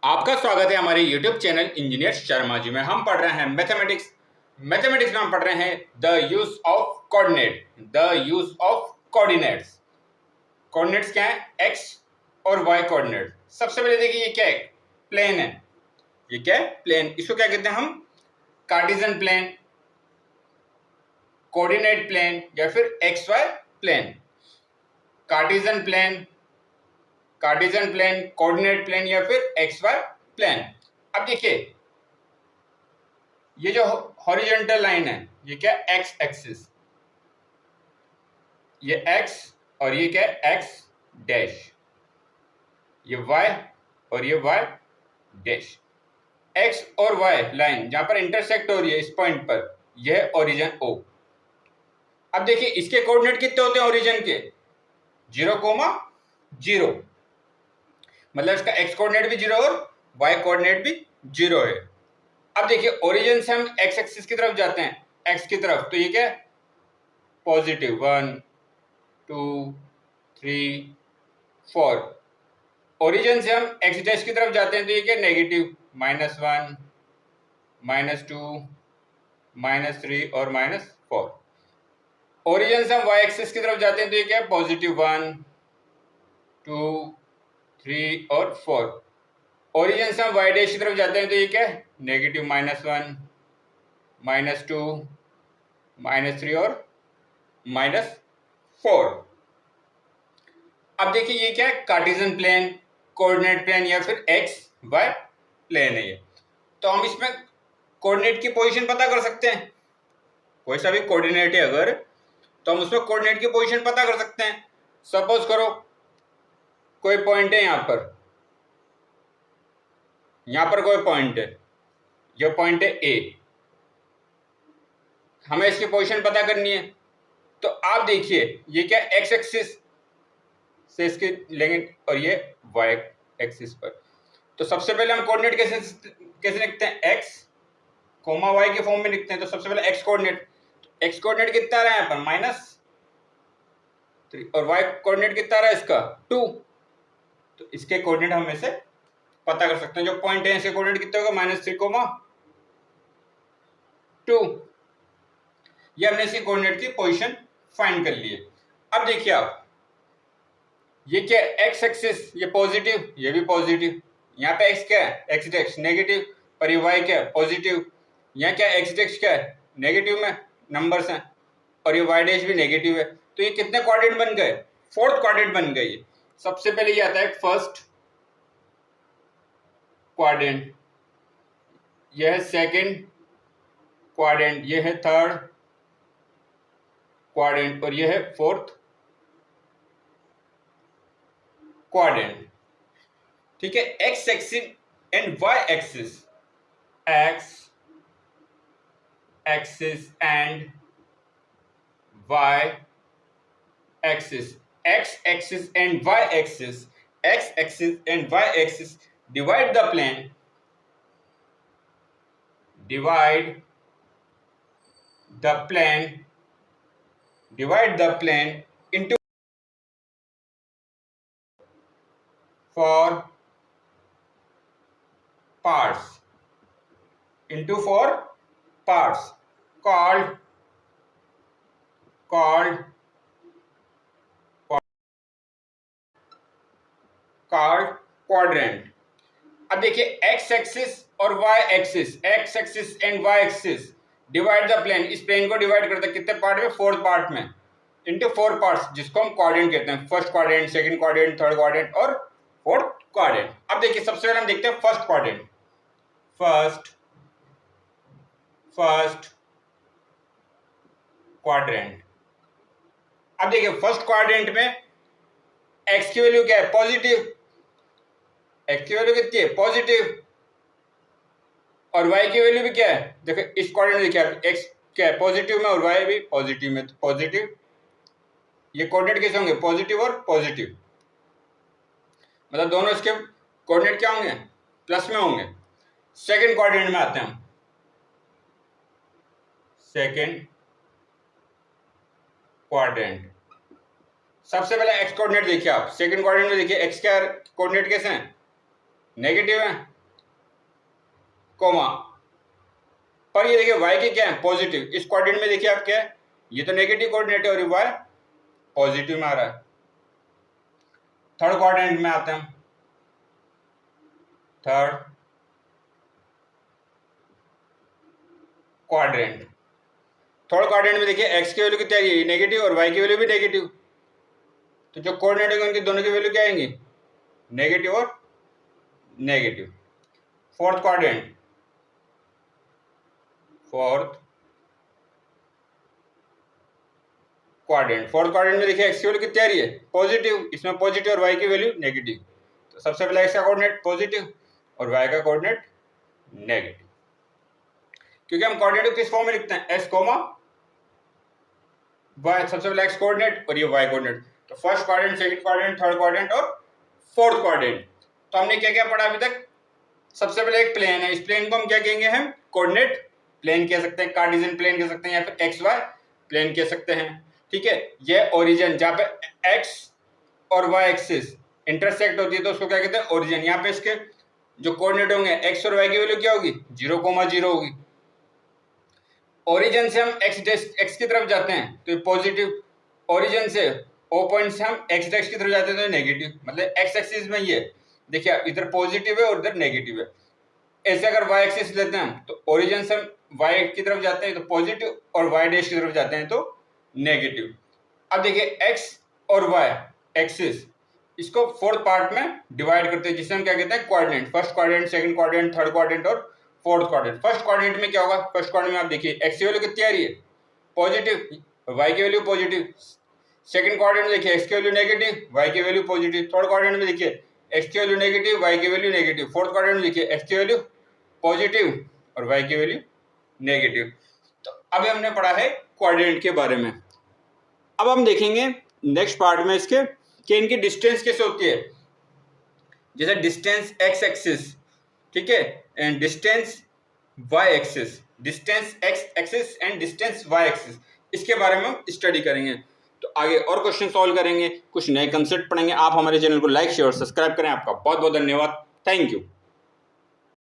आपका स्वागत है हमारे YouTube channel engineer Sharma ji में। हम पढ़ रहे हैं मैथमेटिक्स। मैथमेटिक्स में हम पढ़ रहे हैं the use of coordinate, the use of coordinates. Coordinates क्या है? एक्स और वाई कोऑर्डिनेट। सबसे पहले देखिए ये क्या है? प्लेन है। ये क्या है? प्लेन। इसको क्या कहते हैं हम? कार्टेशियन प्लेन, कोऑर्डिनेट प्लेन या फिर x y plane. Cartesian plane, Cartesian plane, coordinate plane या फिर एक्स वाई प्लेन। अब देखिए ये जो हॉरिजॉन्टल लाइन है ये क्या है? X axis. ये एक्स और ये क्या है? X dash. ये वाई और ये वाई डैश। एक्स और वाई लाइन जहां पर इंटरसेक्ट हो रही है इस पॉइंट पर, यह ओरिजिन ओ। अब देखिए इसके कोऑर्डिनेट कितने होते हैं ओरिजिन के? 0,0। मतलब इसका एक्स कोऑर्डिनेट भी 0 और वाई कोऑर्डिनेट भी 0 है। अब देखिए ओरिजिन से हम एक्स एक्सिस की तरफ जाते हैं, एक्स की तरफ, तो ये क्या है? पॉजिटिव 1 2 3 4। ओरिजिन से हम एक्स डैश की तरफ जाते हैं तो ये क्या? नेगेटिव -1 -2 -3 और -4। ओरिजिन से हम वाई एक्सिस की तरफ जाते हैं तो ये क्या है? पॉजिटिव 1 2 3 और 4। ओरिजिन से हम वाई डैश की तरफ जाते हैं तो ये क्या है? नेगेटिव -1 -2 -3 और -4। अब देखिए ये क्या है? कार्टेशियन प्लेन, कोऑर्डिनेट प्लेन या फिर एक्स वाई प्लेन है ये। तो हम इसमें कोऑर्डिनेट की पोजीशन पता कर सकते हैं। कोई सा भी कोऑर्डिनेट है अगर, तो हम उसमें कोऑर्डिनेट की पोजीशन पता कर सकते हैं। सपोज करो कोई पॉइंट है यहां पर, कोई पॉइंट है, जो पॉइंट है ए, हमें इसकी पोजीशन पता करनी है। तो आप देखिए ये क्या? एक्स एक्सिस से इसके लेंगे और ये वाई एक्सिस पर। तो सबसे पहले हम कोऑर्डिनेट कैसे लिखते हैं? एक्स कोमा वाई के फॉर्म में लिखते हैं। तो सबसे पहले एक्स कोऑर्डिनेट, एक्स कोऑर्डिनेट कितना आ रहा है यहाँ पर? -3 और वाई कोऑर्डिनेट कितना आ रहा है इसका? 2। तो इसके कोऑर्डिनेट हम इसे पता कर सकते हैं। जो पॉइंट है इसके कोऑर्डिनेट कितने होगा? -3,2। ये हमने इसके कोऑर्डिनेट की पोजीशन फाइंड कर ली है। अब देखिए आप, ये क्या है? एक्स एक्सिस, ये पॉजिटिव, ये भी पॉजिटिव। यहाँ पे एक्स क्या है? एक्स डैश नेगेटिव, और ये वाई क्या है? पॉजिटिव। यहाँ क्या है? एक्स डैश क्या है? नेगेटिव में नंबर्स हैं, और ये वाई डैश भी नेगेटिव है। तो ये कितने क्वाड्रेंट बन गए? फोर्थ क्वाड्रेंट बन गए। सबसे पहले ये आता है फर्स्ट क्वाड्रेंट, यह है सेकंड क्वाड्रेंट, यह है थर्ड क्वाड्रेंट और यह है फोर्थ क्वाड्रेंट। ठीक है? X axis and y axis, x axis and y axis, x axis and y axis, x axis and y axis divide the plane, divide the plane, divide the plane into 4 parts, into 4 parts called quadrant। अब देखिए x axis और y axis, x axis and y axis divide the plane. इस plane को divide करते हैं कितने part में? 4 part में, इनटू 4 पार्ट्स, जिसको हम क्वाड्रेंट कहते हैं। First quadrant, second quadrant, third quadrant और फोर्थ क्वाड्रेंट। अब देखिए सबसे पहले हम देखते हैं फर्स्ट क्वाड्रेंट। First quadrant. अब देखिए फर्स्ट क्वाड्रेंट में एक्स की वैल्यू क्या है? पॉजिटिव। एक्स की वैल्यू कितनी है? पॉजिटिव। और y की वैल्यू भी क्या है? देखो इस कोऑर्डिनेट में देखिए x क्या है? पॉजिटिव में और y भी पॉजिटिव में। तो पॉजिटिव, ये कोऑर्डिनेट कैसे होंगे? पॉजिटिव और पॉजिटिव, मतलब दोनों इसके कोऑर्डिनेट क्या होंगे? प्लस में होंगे। सेकंड कोऑर्डिनेट में आते हैं हम। सेकंड क्वाड्रेंट, सबसे पहले x कोऑर्डिनेट देखिए आप। सेकंड क्वाड्रेंट में देखिए x क्या कोऑर्डिनेट कैसे हैं? नेगेटिव है, कोमा, पर ये देखिए y के क्या है, पॉजिटिव। इस कोऑर्डिनेट में देखिए आप क्या है, ये तो नेगेटिव कोऑर्डिनेट है और ये y पॉजिटिव में आ रहा है। थर्ड कोऑर्डिनेट में आते हैं, थर्ड क्वाड्रेंट। थर्ड क्वाड्रेंट में देखिए x की वैल्यू कितनी आ रही है, नेगेटिव, और y की वैल्यू भी नेगेटिव। तो जो कोऑर्डिनेट होंगे उनकी दोनों की वैल्यू क्या आएंगी, नेगेटिव और negative. Fourth quadrant, fourth quadrant में देखिए x की वैल्यू कितनी आ रही है, पॉजिटिव। इसमें पॉजिटिव और y की वैल्यू नेगेटिव। तो सबसे पहले x का कोऑर्डिनेट पॉजिटिव और y का कोऑर्डिनेट नेगेटिव, क्योंकि हम कोऑर्डिनेट को किस फॉर्म में लिखते हैं, s कोमा y। सबसे पहले x कोऑर्डिनेट और ये y कोऑर्डिनेट। तो first quadrant, second quadrant, third quadrant और फोर्थ क्वाड्रेंट। तो हमने क्या क्या पढ़ा अभी तक। सबसे पहले एक प्लेन है, इस प्लेन को हम क्या कहेंगे, हम कोऑर्डिनेट प्लेन कह सकते हैं, कार्टेशियन प्लेन कह सकते हैं, या फिर एक्स वाई प्लेन कह सकते हैं। ठीक है, ये ओरिजिन जहाँ पे एक्स और वाई एक्सिस इंटरसेक्ट होती है तो उसको क्या कहते हैं, ओरिजिन। यहाँ पे इसके जो कोऑर्डिनेट होंगे एक्स और वाई की वैल्यू क्या होगी, 0,0 होगी। ओरिजिन से हम एक्स की तरफ जाते हैं तो ये पॉजिटिव, ओरिजिन से ओ पॉइंट से हम एक्स की तरफ जाते हैं तो नेगेटिव। मतलब एक्स एक्सिस में ये देखिए इधर पॉजिटिव है और इधर नेगेटिव है। ऐसे अगर वाई एक्सिस लेते हैं तो ओरिजिन से हम वाई की तरफ जाते हैं तो पॉजिटिव और वाई डैश की तरफ जाते हैं तो नेगेटिव। अब देखिए एक्स और वाई एक्सिस, इसको फोर्थ पार्ट में डिवाइड करते हैं जिसे हम क्या कहते हैं, quadrant. First quadrant, second quadrant, third quadrant और फोर्थ क्वाड्रेंट। फर्स्ट क्वाड्रेंट में क्या होगा, फर्स्ट क्वाड्रेंट में आप देखिए एक्स की वैल्यू कितनी आ रही है, पॉजिटिव, वाई की वैल्यू पॉजिटिव। सेकंड क्वाड्रेंट में देखिए एक्स की वैल्यू नेगेटिव, वाई की वैल्यू पॉजिटिव। थर्ड क्वाड्रेंट में देखिए एक्स की वैल्यू नेगेटिव, वाई की वैल्यू नेगेटिव। फोर्थ क्वाड्रेंट में देखिए एक्स की वैल्यू पॉजिटिव और वाई की वैल्यू नेगेटिव। तो अभी हमने पढ़ा है क्वाड्रेंट के बारे में। अब हम देखेंगे नेक्स्ट पार्ट में इसके कि इनकी डिस्टेंस कैसे होती है। जैसे डिस्टेंस एक्स एक्सिस, ठीक है, and distance y axis, distance x axis and distance y axis, इसके बारे में हम स्टडी करेंगे। तो आगे और क्वेश्चन सॉल्व करेंगे, कुछ नए कंसेप्ट पढ़ेंगे। आप हमारे चैनल को लाइक शेयर और सब्सक्राइब करें। आपका बहुत बहुत धन्यवाद, थैंक यू।